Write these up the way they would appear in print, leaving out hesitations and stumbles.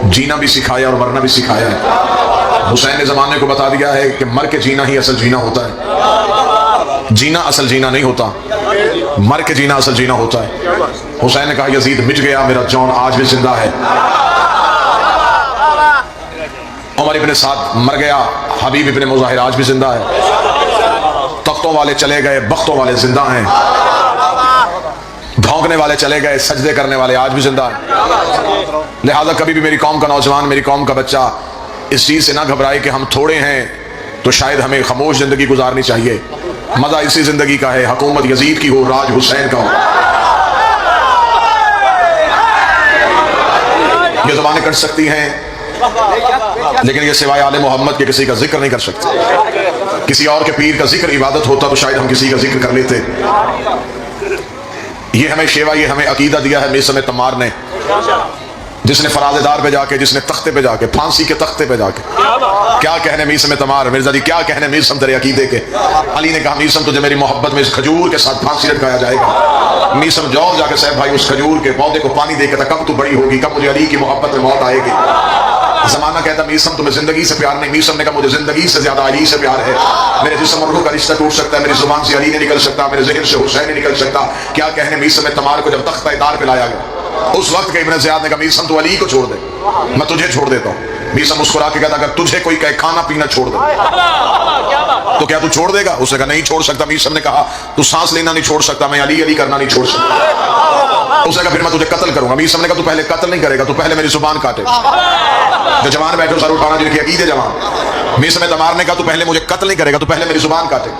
جینا بھی سکھایا اور مرنا بھی سکھایا ہے۔ حسین نے زمانے کو بتا دیا ہے کہ مر کے جینا ہی اصل جینا ہوتا ہے، جینا اصل جینا نہیں ہوتا، مر کے جینا اصل جینا ہوتا ہے۔ حسین نے کہا یزید مٹ گیا، میرا جون آج بھی زندہ ہے۔ عمر ابن سعد مر گیا، حبیب ابن مظاہر آج بھی زندہ ہے۔ تختوں والے چلے گئے، بختوں والے زندہ ہیں۔ بھونکنے والے چلے گئے، سجدے کرنے والے آج بھی زندہ ہیں۔ لہذا کبھی بھی میری قوم کا نوجوان، میری قوم کا بچہ اس چیز سے نہ گھبرائے کہ ہم تھوڑے ہیں تو شاید ہمیں خاموش زندگی گزارنی چاہیے۔ مزہ اسی زندگی کا ہے، حکومت یزید کی ہو، راج حسین کا ہو۔ یہ زبانیں کٹ سکتی ہیں لیکن یہ سوائے آل محمد کے کسی کا ذکر نہیں کر سکتے۔ کسی اور کے پیر کا ذکر عبادت ہوتا تو شاید ہم کسی کا ذکر کر لیتے۔ یہ ہمیں شیوا، یہ ہمیں عقیدہ دیا ہے میثم تمار نے، جس نے فراز دار پہ جا کے، جس نے تختے پہ جا کے، پھانسی کے تختے پہ جا کے کیا کہنے میثم تمار، مرزا جی کیا کہنے میثم تیرے عقیدے کے۔ علی نے کہا میثم تجھے میری محبت میں اس کھجور کے ساتھ پھانسی لٹکایا جائے گا۔ میثم جاؤ جا کے صاحب بھائی اس کھجور کے پودے کو پانی دے کے کب تو بڑی ہوگی، کب مجھے علی کی محبت میں موت آئے گی۔ زمانہ کہتا میثم تمہیں زندگی سے پیار نہیں، میثم نے کہا مجھے زندگی سے زیادہ علی سے پیار ہے۔ میرے جسم اور روح کا رشتہ ٹوٹ سکتا ہے، میری زبان سے علی نہیں نکل سکتا، میرے ذہن سے حسین نہیں نکل سکتا۔ کیا کہنے میثم تمار کو جب تختہ دار پہ لایا گیا، اس وقت کہ ابن زیاد نے کہا میثم تو علی کو چھوڑ دے، میں تجھے چھوڑ دیتا ہوں۔ میثم مسکرا کے کہتا اگر تجھے کوئی کہے کھانا پینا چھوڑ دے تو کیا تو چھوڑ دے گا؟ اس نے کہا نہیں چھوڑ سکتا۔ میثم نے کہا تو سانس لینا نہیں چھوڑ سکتا، میں علی علی کرنا نہیں چھوڑ سکتا۔ اس نے کہا پھر میں تجھے قتل کروں گا۔ میثم نے کہا تو پہلے قتل نہیں کرے گا، تو پہلے میری زبان کاٹے۔ جو جوان بیٹھو سر اٹھانا جن کی عقیدے جوان۔ میثم تمار نے کہا تو پہلے مجھے قتل نہیں کرے گا، تو پہلے میری زبان کاٹے۔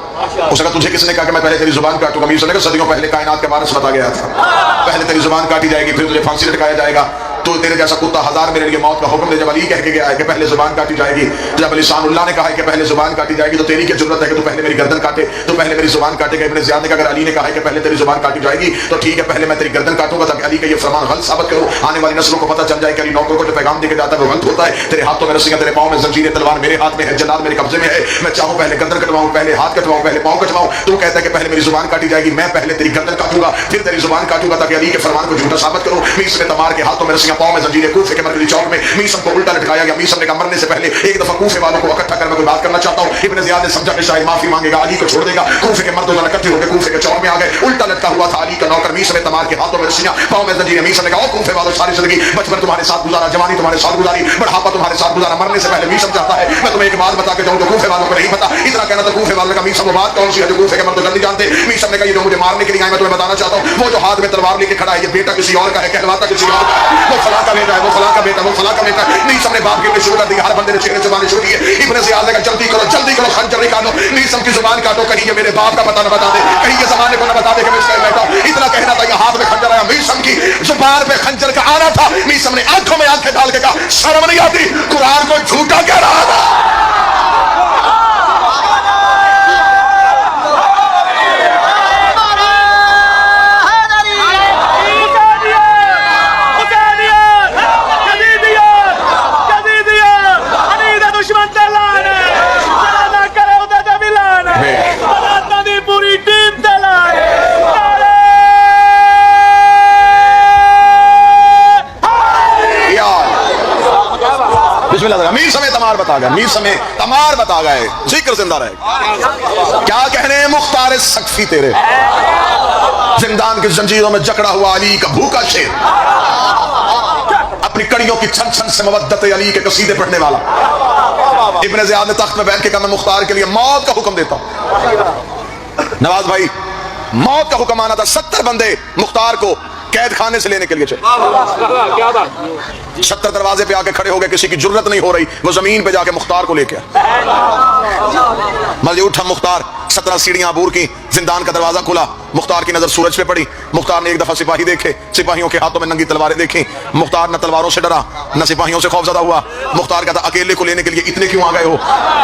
اس نے کہا تجھے کس نے کہا کہ میں پہلے تیری زبان کاٹوں گا؟ میثم نے کہا صدیوں پہلے کائنات کے وارث بتا گیا تھا، پہلے تیری زبان کاٹی جائے گی، پھر تجھے پھانسی لٹکایا جائے گا۔ تو تیرے جیسا کتا ہزار میرے لیے موت کا حکم دے۔ جب علی کہہ کے گیا ہے کہ پہلے زبان کاٹی جائے گی، جب لسان اللہ نے کہا ہے کہ پہلے زبان کاٹی جائے گی، تو تیری کیا ضرورت ہے کہ تو پہلے میری گردن کاٹے؟ تو پہلے میری زبان کاٹے گا۔ ابن زیاد نے کہا اگر علی نے کہا ہے کہ پہلے تیری زبان کاٹی جائے گی تو ٹھیک ہے، پہلے میں تیری گردن کاٹوں گا تاکہ علی کا یہ فرمان غلط ثابت کرو، آنے والی نسلوں کو پتہ چل جائے کہ علی نوکر کو جو پیغام دے کے جاتا ہے وہ غلط ہوتا ہے۔ تیرے ہاتھوں میں رسیاں، تیرے پاؤں میں زنجیریں، تلوار میرے ہاتھ میں ہے، جلال میرے قبضے میں ہے۔ میں چاہوں پہلے گردن کٹواؤں، پہلے ہاتھ کٹواؤں، پہلے پاؤں کٹواؤں۔ تو کہتا ہے کہ پہلے میری زبان کاٹی جائے گی، میں پہلے تیری گردن کاٹوں گا، پھر تیری زبان کاٹوں گا تاکہ علی کے فرمان کو جھوٹا ثابت کروں۔ میثم تمار کے ہاتھوں میں رسیاں، پاؤں میں زنجیریں، کوفے کے مرکزی چوک میں میثم کو الٹا لٹکایا گیا۔ میثم نے کہا مرنے سے پہلے ایک دفعہ کوفے والوں کو اکٹھا کر میں کوئی بات کرنا چاہتا ہوں۔ ابن زیاد نے سمجھا کہ شاید معافی مانگے گا، علی کو چھوڑ دے گا۔ کوفے کے مرد اکٹھے ہو کے کوفے کے چوک میں آ گئے، الٹا لٹکا ہوا تھا علی کا نوکر میثم تمار کے ہاتھوں میں رسیاں، پاؤں میں زنجیریں۔ میثم نے کہا او کوفے والوں، ساری زندگی بچپن تمہارے ساتھ گزارا، جوانی تمہارے ساتھ گزاری، بڑھاپا تمہارے ساتھ گزارا، مرنے سے پہلے میثم چاہتا ہے میں تمہیں ایک بات بتا کے جاؤں جو کوفے والوں کو نہیں پتا۔ اتنا کہنا تھا کوفے والوں کا میثم وہ بات کون سی ہے جو کوفے کے مرد نہیں جانتے؟ میثم نے کہا یہ جو مجھے مارنے کے لیے آئے میں تمہیں بتانا چاہتا ہوں، وہ جو ہاتھ میں تلوار لے کے کھڑا ہے یہ بیٹا کسی اور کا ہے، کہلواتا کسی اور کا ہے، وہ فلاں کا بیٹا ہے، وہ فلاں کا بیٹا، وہ فلاں کا بیٹا ہے۔ میثم نے باپ کے شروع کر دیا، ہر بندے نے چہرے چبانے شروع کیے۔ ابن زیاد نے کہا جلدی کرو خنجر نکالو، میثم کی زبان کاٹو، کہیں یہ میرے باپ کا پتہ نہ بتا دے، کہیں یہ زمانے کو نہ بتا دے کہ میں اس کا بیٹا ہوں۔ اتنا کہنا تھا یہ ہاتھ میں خنجر آیا، میثم کی زبان پہ خنجر کا آنا تھا۔ میثم نے آنکھوں میں آنکھیں ڈال کے کہا شرم نہیں آتی، قرآن کو جھوٹا کہہ رہا تھا۔ میثم تمار بتا گیا، میثم تمار بتا گئے، ذکر زندہ رہے گا۔ کیا کہنے مختار سقفی تیرے، زندان کی زنجیروں میں جکڑا ہوا علی کا بھوکا شیر، اپنی کڑیوں کی چھن چھن سے مودت علی کے قصیدے پڑھنے والا۔ ابن زیاد نے تخت میں بیٹھ کے کہا میں مختار کے لیے موت کا حکم دیتا ہوں۔ نواز بھائی موت کا حکم آنا تھا، 70 بندے مختار کو قید خانے سے لینے کے لیے چلے، 70 دروازے پہ آ کے کھڑے ہو گئے، کسی کی جرت نہیں ہو رہی، وہ زمین پہ جا کے مختار کو لے کے ملے اٹھا مختار، 17 سیڑھیاں عبور کی، زندان کا دروازہ کھلا، مختار کی نظر سورج پہ پڑی، مختار نے ایک دفعہ سپاہی دیکھے، سپاہیوں کے ہاتھوں میں ننگی تلواریں دیکھیں، مختار نہ تلواروں سے ڈرا نہ سپاہیوں سے خوف زدہ ہوا۔ مختار کہتا اکیلے کو لینے کے لیے اتنے کیوں آ گئے ہو،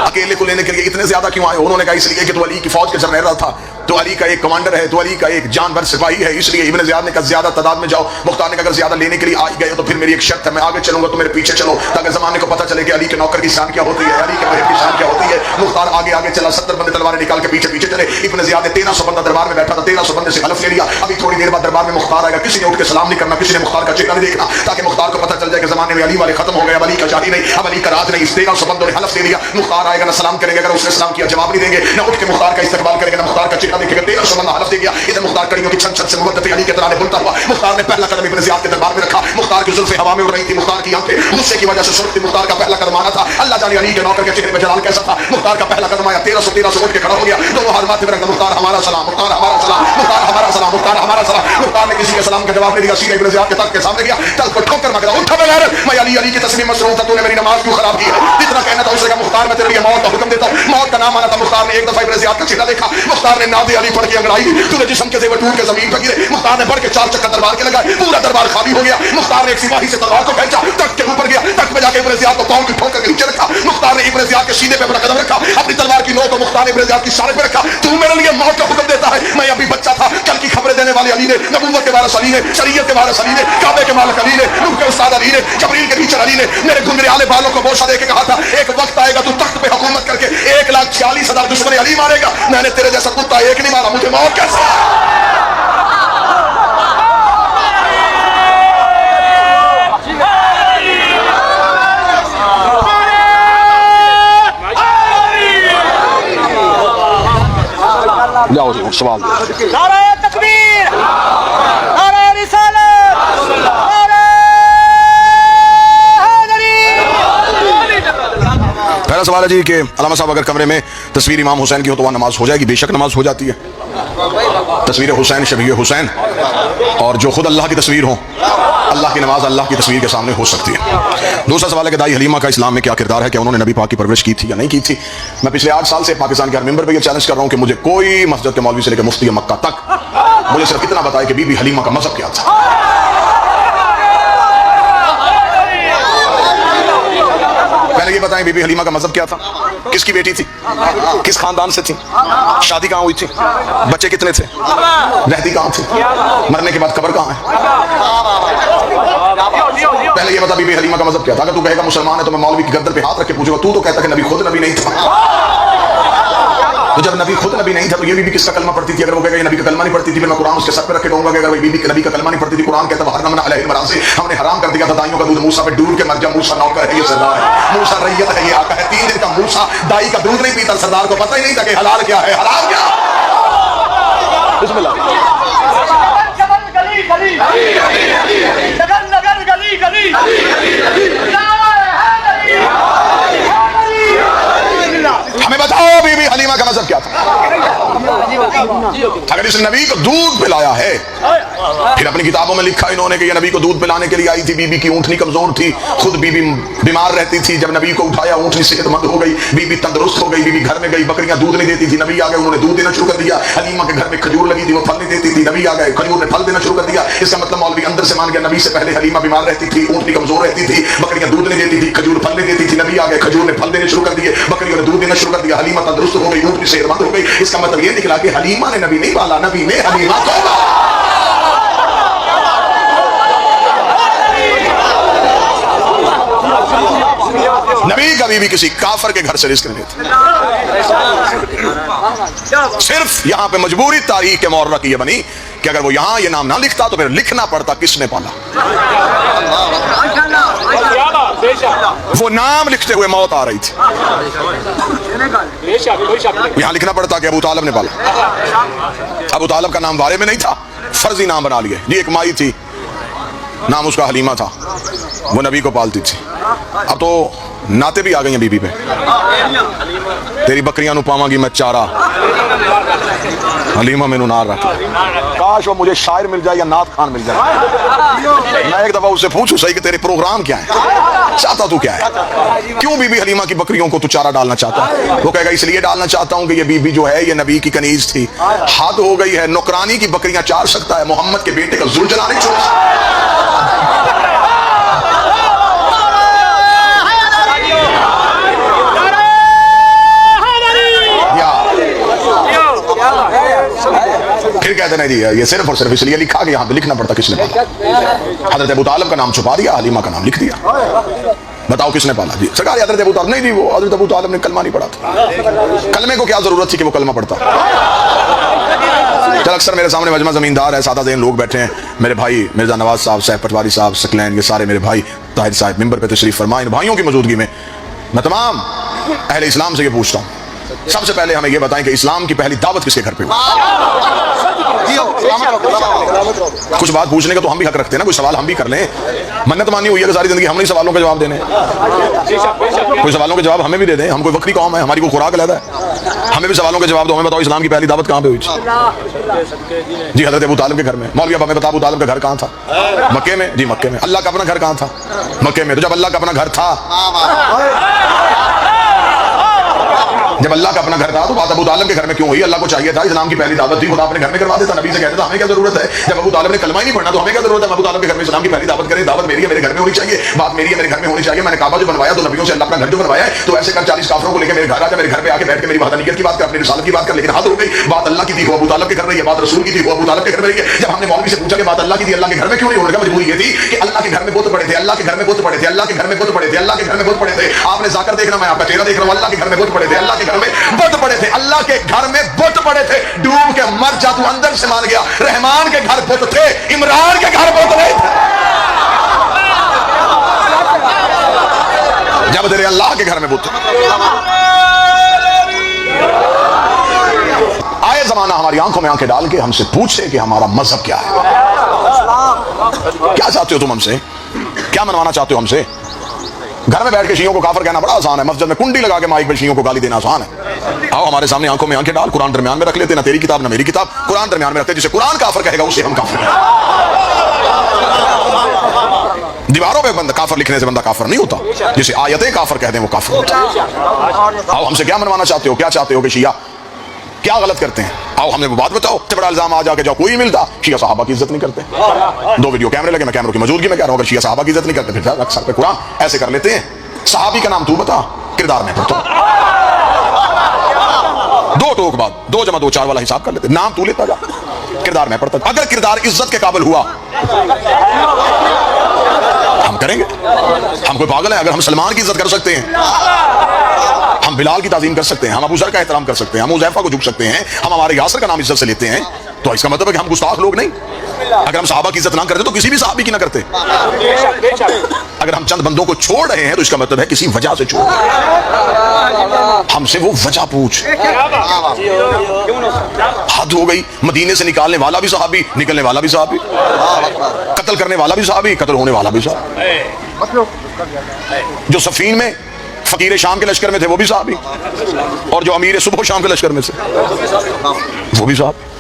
اکیلے کو لینے کے لیے اتنے زیادہ کیوں آئے ہو؟ انہوں نے کہا اس لیے کہ تو علی کی فوج کے جرنیل تھا، تو تو علی کا ایک کمانڈر ہے، تو علی کا ایک جانور سپاہی ہے، اس لیے ابن زیاد نے کہا زیادہ تعداد میں جاؤ۔ مختار نے کہا اگر زیادہ لینے کے لیے آ گئے تو پھر میری ایک شرط ہے، میں آگے چلوں گا تو میرے پیچھے چلو، تاکہ زمانے کو پتہ چلے کہ علی کے نوکر کی شان کیا ہوتی ہے، علی کے محب کی شان کیا ہوتی ہے۔ مختار آگے آگے چلا، 70 بندے تلواریں نکال کے پیچھے پیچھے چلے۔ ابن زیاد نے 1300 بندہ دربار میں بیٹھا تھا، 1300 بندے سے حلف لے لیا ابھی تھوڑی دیر بعد دربار میں مختار آئے گا، کسی نے اٹھ کے سلام نہیں کرنا، کسی نے مختار کا چہرہ نہیں دیکھنا، تاکہ مختار کو پتہ چل جائے کہ زمانے میں علی والے ختم ہو گئے، اب علی کا شادی نہیں، اب علی کا راج نہیں۔ اس 1300 بندوں نے حلف لے لیا مختار آئے گا نہ سلام کریں گے، اگر اس نے سلام کیا جواب نہیں دیں گے، نہ اٹھ کے مختار کا استقبال کریں گے، نہ مختار کا چہرہ دیکھیں گے۔ 1300 بندہ حلف دے گیا، ادھر مختار کڑیوں کی چھن چھن سے مودت علی کے ترانے بولتا ہوا مختار نے پہلا قدم ابن زیاد کے دربار میں رکھا۔ مختار کی زلفیں ہوا میں اڑ رہی تھی، مختار کی آنکھیں غصے کی وجہ سے سرخ تھی، مختار کا پہلا قدم آنا تھا، اللہ جانے علی کے نوکر کے چہرے پہ جلال کیسا تھا۔ مختار کا پہلا قدم آیا، 1300 اٹھ کے کھڑا ہو گیا، دونوں ہاتھ ماتھے پہ رکھ، مختار ہمارا سلام، مختار ہمارا سلام، مختار ہمارا سلام، مختار ہمارا سلام۔ مختار نے کسی کے سلام کا جواب نہیں دیا، سیدھے ابن زیاد کے تخت کے سامنے گیا، تل کو ٹھوکر مار کر اٹھا بغیر میں علی کی تسلیم مسرور تھا، تو نے میری نماز کیوں خراب کی ہے؟ جتنا کہنا تھا اسے کہا مختار میں تیرے لیے موت کا حکم دیتا ہوں، موت کا نام آنا تھا۔ مختار نے ایک دفعہ ابن زیاد کا چہرہ دیکھا، مختار نے ناد علی پڑھ کے انگڑائی، تو نے جسم کے زیور ٹوٹ کے زمین پر گرے۔ مختار نے بڑھ کے 4 چکر دربار کے لگائے، پورا دربار خالی ہو گیا۔ مختار نے ایک سپاہی سے تلوار کو کھینچا، تخت کے اوپر گیا، تخت پہ جا کے ابن زیاد کو پاؤں کی ٹھوکر کے نیچے رکھا۔ مختار نے ابن زیاد کے سینے پہ اپنا قدم رکھا، اپنی تلوار کی نوک کو مختار نے ابن زیاد کی سارے پہ رکھا۔ تو میرے لیے موت کا حکم دیتا ہے، میں ابھی بچہ تھا، کل کی خبریں دینے والے علی نے، نبوت کے وارث علی نے، شریعت کے وارث علی نے، کعبے کے مالک علی نے، روح کے استاد علی نے، جبریل کے ٹیچر علی نے میرے گھنگریالے بالوں کو بوسہ دے کے کہا تھا ایک وقت آئے گا تو تخت پہ حکومت کر کے 1,46,000 دشمن علی مارے گا۔ میں نے تیرے جیسا کتا ایک نہیں مارا، مجھے موت کیسے؟ جاؤ سوال نعرہ تکبیر، نعرہ رسالت، نعرہ حیدری۔ پہلا سوال ہے جی کہ علامہ صاحب اگر کمرے میں تصویر امام حسین کی ہو تو وہاں نماز ہو جائے گی؟ بے شک نماز ہو جاتی ہے، تصویر حسین شبیہ حسین اور جو خود اللہ کی تصویر ہو، اللہ کی نماز اللہ کی تصویر کے سامنے ہو سکتی ہے۔ دوسرا سوال ہے کہ دائی حلیمہ کا اسلام میں کیا کردار ہے، کہ انہوں نے نبی پاک کی پرورش کی تھی یا نہیں کی تھی؟ میں پچھلے 8 سال سے پاکستان کے ہر ممبر پہ یہ چیلنج کر رہا ہوں کہ مجھے کوئی مسجد کے مولوی سے لے کے مفتی مکہ تک مجھے صرف اتنا بتائے کہ بی بی حلیمہ کا مذہب کیا تھا۔ پہلے یہ بتائیں بی بی حلیمہ کا مذہب کیا تھا، کس کی بیٹی تھی، کس خاندان سے تھی، شادی کہاں ہوئی تھی، بچے کتنے تھے، رہتی کہاں تھی، مرنے کے بعد قبر کہاں ہے؟ پہلے یہ بتا بی بی حلیمہ کا مذہب کیا تھا۔ اگر تو کہے گا مسلمان ہے تو میں مولوی کی گردن پہ ہاتھ رکھ کے پوچھوں گا تو کہتا کہ نبی خود نبی نہیں تھا، تو جب نبی خود نبی نہیں تھا تو یہ بی کس کا کلمہ پڑھتی تھی؟ اگر وہ کہے گا یہ نبی کا کلمہ نہیں پڑھتی تھی، پھر میں قرآن اس کے سر پہ رکھ کے کہوں گا کہ اگر بی نبی کا کلمہ نہیں پڑھتی تھی، قرآن کہتا ہے حرمنا علیہ المراضع، ہم نے حرام کر دیا تھا دائیوں کا دودھ، موسیٰ پہ ڈول کے مر جا، موسیٰ نوکر ہے یہ سردار ہے، موسیٰ ریت ہے یہ آقا ہے۔ 3 دن کا موسیٰ دائی کا دودھ نہیں پیتا، سردار کو پتہ ہی نہیں تھا کہ حلال کیا ہے حرام کیا۔ بسم اللہ۔ ہمیں بتاؤ بی بی حلیمہ کا مذہب کیا تھا؟ اگر اس نبی کو دودھ پلایا ہے، پھر اپنی کتابوں میں لکھا انہوں نے کہ یہ نبی کو دودھ پلانے کے لیے آئی تھی، بی بی کی اونٹنی کمزور تھی، خود بی بی بیمار رہتی تھی، جب نبی کو اٹھایا اونٹنی صحت مند ہو گئی، بی بی تندرست ہو گئی، بی بی گھر میں گئی، بکریاں دودھ نہیں دیتی تھی، نبی آ گئے انہوں نے دودھ دینا شروع کر دیا۔ حلیمہ کے گھر میں کھجور لگی تھی، وہ پھل نہیں دیتی تھی، نبی آ گئے کھجور نے پھل دینا شروع کر دیا۔ اس کا مطلب مولوی اندر سے مان گیا نبی سے پہلے حلیمہ بیمار رہتی تھی، اونٹنی کمزور رہتی تھی، بکریاں دودھ نہیں دیتی تھی، کھجور پھل نہیں دیتی تھی، نبی آ گئے کھجور نے پھل دینے شروع کر دیے، بکریوں نے دودھ دینا شروع کر دیا، حلیمہ تندرست ہو گئی، اونٹنی صحت مند ہو گئی۔ اس کا مطلب یہ نکلا کہ حلیمہ نے نبی نہیں پالا، نبی نے حلیمہ کو پالا۔ نبی کبھی بھی کسی کافر کے گھر سے رزق نہیں لیتے۔ صرف یہاں پہ مجبوری تاریخ کے مورخ کی یہ بنی کہ اگر وہ یہاں یہ نام نہ لکھتا تو پھر لکھنا پڑتا کس نے پالا۔ وہ نام لکھتے ہوئے موت آ رہی تھی، یہاں لکھنا پڑتا کہ ابو طالب نے پالا۔ ابو طالب کا نام بارے میں نہیں تھا، فرضی نام بنا لیے جی۔ ایک مائی تھی، نام اس کا حلیمہ تھا، وہ نبی کو پالتی تھی۔ اب تو ناتے بھی آ گئی ہیں بی بی پہ، تیری بکریاں نو پاواں گی میں چارہ، حلیمہ میں نو نار رکھ۔ کاش وہ مجھے شاعر مل جائے یا نعت خان مل جائے، میں ایک دفعہ اس سے پوچھوں صحیح کہ تیرے پروگرام کیا ہے، چاہتا تو کیا ہے، کیوں بی بی حلیمہ کی بکریوں کو تو چارہ ڈالنا چاہتا ہے؟ وہ کہے گا اس لیے ڈالنا چاہتا ہوں کہ یہ بی بی جو ہے یہ نبی کی کنیز تھی، حد ہو گئی ہے، نوکرانی کی بکریاں چار سکتا ہے، محمد کے بیٹے کا ذوالجلال نہیں چھوڑ سکتا۔ کہتے نہیں جی یہ صرف اور صرف اس لیے لکھا کہ یہاں پہ لکھنا پڑتا کس نے پالا. حضرت ابو طالب کا نام چھپا دیا, حلیمہ کا نام لکھ دیا. بتاؤ کس نے پالا؟ جی سرکار حضرت ابو طالب. نہیں جی وہ حضرت ابو طالب نے کلمہ نہیں پڑھا تھا. کلمے کو کیا ضرورت تھی کہ وہ کلمہ پڑھتا؟ چل اکثر میرے سامنے مجمع زمیندار ہے, سادہ ذہن لوگ بیٹھے ہیں, میرے بھائی مرزا نواز صاحب, صاحب پٹواری صاحب, سکلین, یہ سارے میرے بھائی, طاہر صاحب ممبر پہ تشریف فرمائیں. بھائیوں کی موجودگی میں میں تمام اہل اسلام سے یہ پوچھتا ہوں, سب سے پہلے ہمیں یہ بتائیں کہ اسلام کی پہلی دعوت کس کے گھر پہ ہوئی؟ کچھ بات پوچھنے کا تو ہم بھی حق رکھتے ہیں نا, کوئی سوال ہم بھی کر لیں. منت مانی ہوئی ہے کہ ساری زندگی ہم نہیں سوالوں کے جواب دینے, کوئی سوالوں کے جواب ہمیں بھی دے دیں. ہم کوئی وکری قوم ہے, ہماری کوئی خوراک علیحدہ ہے, ہمیں بھی سوالوں کے جواب دو. ہمیں بتاؤ اسلام کی پہلی دعوت کہاں پہ ہوئی تھی؟ جی حضرت ابو طالب کے گھر میں. مولوی اب ہمیں بتا ابو طالب کا گھر کہاں تھا؟ مکے میں. جی مکے میں. اللہ کا اپنا گھر کہاں تھا؟ مکے میں. تو جب اللہ کا اپنا گھر تھا, جب اللہ کا اپنا گھر تھا تو بات ابو طالب کے گھر میں کیوں ہوئی؟ اللہ کو چاہیے تھا اسلام کی پہلی دعوت تھی, خدا اپنے گھر میں کروا دیتا. نبی سے کہتے تھا ہمیں کیا ضرورت ہے؟ جب ابو طالب نے کلمہ ہی نہیں پڑھنا تو ہمیں کیا ضرورت ہے ابو طالب کے گھر میں اسلام کی پہلی دعوت کرے؟ دعوت میری ہے, میرے گھر میں ہونی چاہیے, بات میری ہے, میرے گھر میں ہونی چاہیے. میں نے کعبہ جو بنوایا تو نبیوں سے اللہ اپنا گھر جو بنوایا ہے, تو ایسے کر 40 کافروں کو لے کے میرے گھر آ جا, میرے گھر پہ آ کے بیٹھ کے میری وحدانیت کی بات کر, اپنی رسالت کی بات کر. لیکن حد ہو گئی, بات اللہ کی تھی وہ ابو طالب کے گھر میں, یہ بات رسول کی تھی وہ ابو طالب کے گھر میں رہی ہے. جب ہم نے مولوی سے پوچھا کہ بات اللہ کی تھی, اللہ کے گھر میں کیوں نہیں ہونے کا؟ مجبوری یہ تھی کہ اللہ کے گھر میں بت پڑے تھے, اللہ کے گھر میں بت پڑے تھے, اللہ کے گھر میں بت پڑے تھے, اللہ کے گھر میں بت پڑے تھے. آپ نے ذاکر دیکھنا, میں آپ کا چہرہ دیکھ رہا ہوں. اللہ کے گھر میں بت پڑے تھے, اللہ کے گھر میں بت پڑے تھے, اللہ کے گھر میں بت پڑے تھے. ڈوب کے مر جا, تو اندر سے مان گیا. رحمان کے گھر بت تھے, عمران کے گھر بت نہیں تھے. جب تیرے اللہ کے گھر میں بت آئے زمانہ, ہماری آنکھوں میں آنکھیں ڈال کے ہم سے پوچھے کہ ہمارا مذہب کیا ہے, کیا چاہتے ہو تم ہم سے, کیا منوانا چاہتے ہو ہم سے. گھر میں بیٹھ کے شیعوں کو کافر کہنا بڑا آسان ہے, مسجد میں کنڈی لگا کے مائک پہ شیعوں کو گالی دینا آسان ہے. آؤ ہمارے سامنے آنکھوں میں آنکھیں ڈال, قرآن درمیان میں رکھ لیتے, نہ تیری کتاب نہ میری کتاب, قرآن درمیان میں رکھتے. جسے قرآن کافر کہے گا اسے ہم کافر کہیں گے. دیواروں پہ بندہ کافر لکھنے سے بندہ کافر نہیں ہوتا, جسے آیتیں کافر کہہ دیں وہ کافر ہوتا. آؤ ہم سے کیا منوانا چاہتے ہو, کیا چاہتے ہو کہ شیعہ کیا غلط کرتے ہیں؟ آؤ ہمیں وہ بات بتاؤ. اتنے بڑا الزام آ جا کے جاؤ کوئی ملتا, شیعہ صحابہ کی عزت نہیں کرتے. 2 ویڈیو کیمرے لگے, میں کیمروں کی موجودگی میں کہہ رہا ہوں, اگر شیعہ صحابہ کی عزت نہیں کرتے پھر رکھ سر پہ قرآن ایسے کر لیتے ہیں. صحابی کا نام تو بتا, کردار میں پڑھتا ہوں. 2 ٹوک بعد 2 × 2 4 والا حساب کر لیتے. نام تو لیتا جا, کردار میں پڑھتا. اگر کردار عزت کے قابل ہوا ہم کریں گے. ہم کوئی پاگل ہیں؟ اگر ہم سلمان کی عزت کر سکتے ہیں, ہم بلال کی تعظیم کر سکتے ہیں, ہم ابو ذر کا احترام کر سکتے ہیں, ہم حذیفہ کو جھک سکتے ہیں, ہم ہمارے یاسر کا نام عزت سے لیتے ہیں, تو اس کا مطلب ہے کہ ہم گستاخ لوگ نہیں. اگر ہم صحابہ کی عزت نہ کرتے تو کسی بھی صحابی کی نہ کرتے. اگر ہم چند بندوں کو چھوڑ رہے ہیں تو اس کا مطلب ہے کسی وجہ سے چھوڑ رہے ہیں. ہم سے وہ وجہ پوچھ. حد ہو گئی. مدینے سے نکالنے والا بھی صحابی, نکلنے والا بھی صحابی, قتل کرنے والا بھی صحابی, قتل ہونے والا بھی صحابی. جو سفین میں فقیر شام کے لشکر میں تھے وہ بھی صحابی, اور جو امیر صبح و شام کے لشکر میں سے وہ بھی صحابی.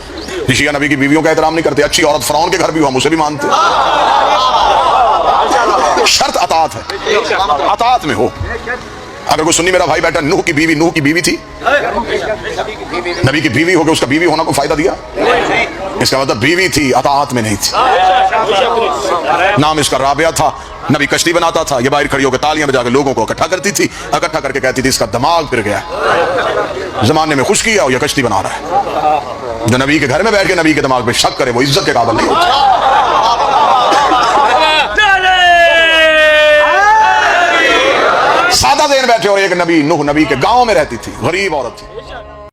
شیعہ نبی کی بیویوں کا احترام نہیں کرتے. اچھی عورت فرعون کے گھر بھی ہو ہم اسے بھی مانتے. شرط اطاعت ہے, اطاعت میں ہو. اگر کوئی سنی میرا بھائی بیٹھا, نوح کی بیوی تھی, نبی کی بیوی ہو کے اس کا بیوی ہونا کو فائدہ دیا؟ اس کا مطلب بیوی تھی, اطاعت میں نہیں تھی. نام اس کا رابعہ تھا, نبی کشتی بناتا تھا, یہ باہر کھڑی ہو کے تالیاں بجا کے لوگوں کو اکٹھا کرتی تھی, اکٹھا کر کے کہتی تھی اس کا دماغ پھر گیا, زمانے میں خشکی ہے, یہ کشتی بنا رہا ہے. جو نبی کے گھر میں بیٹھ کے نبی کے دماغ پہ شک کرے وہ عزت کے قابل نہیں ہوتا. سادہ ذہن بیٹھے, اور ایک نبی نوح نبی کے گاؤں میں رہتی تھی, غریب عورت تھی,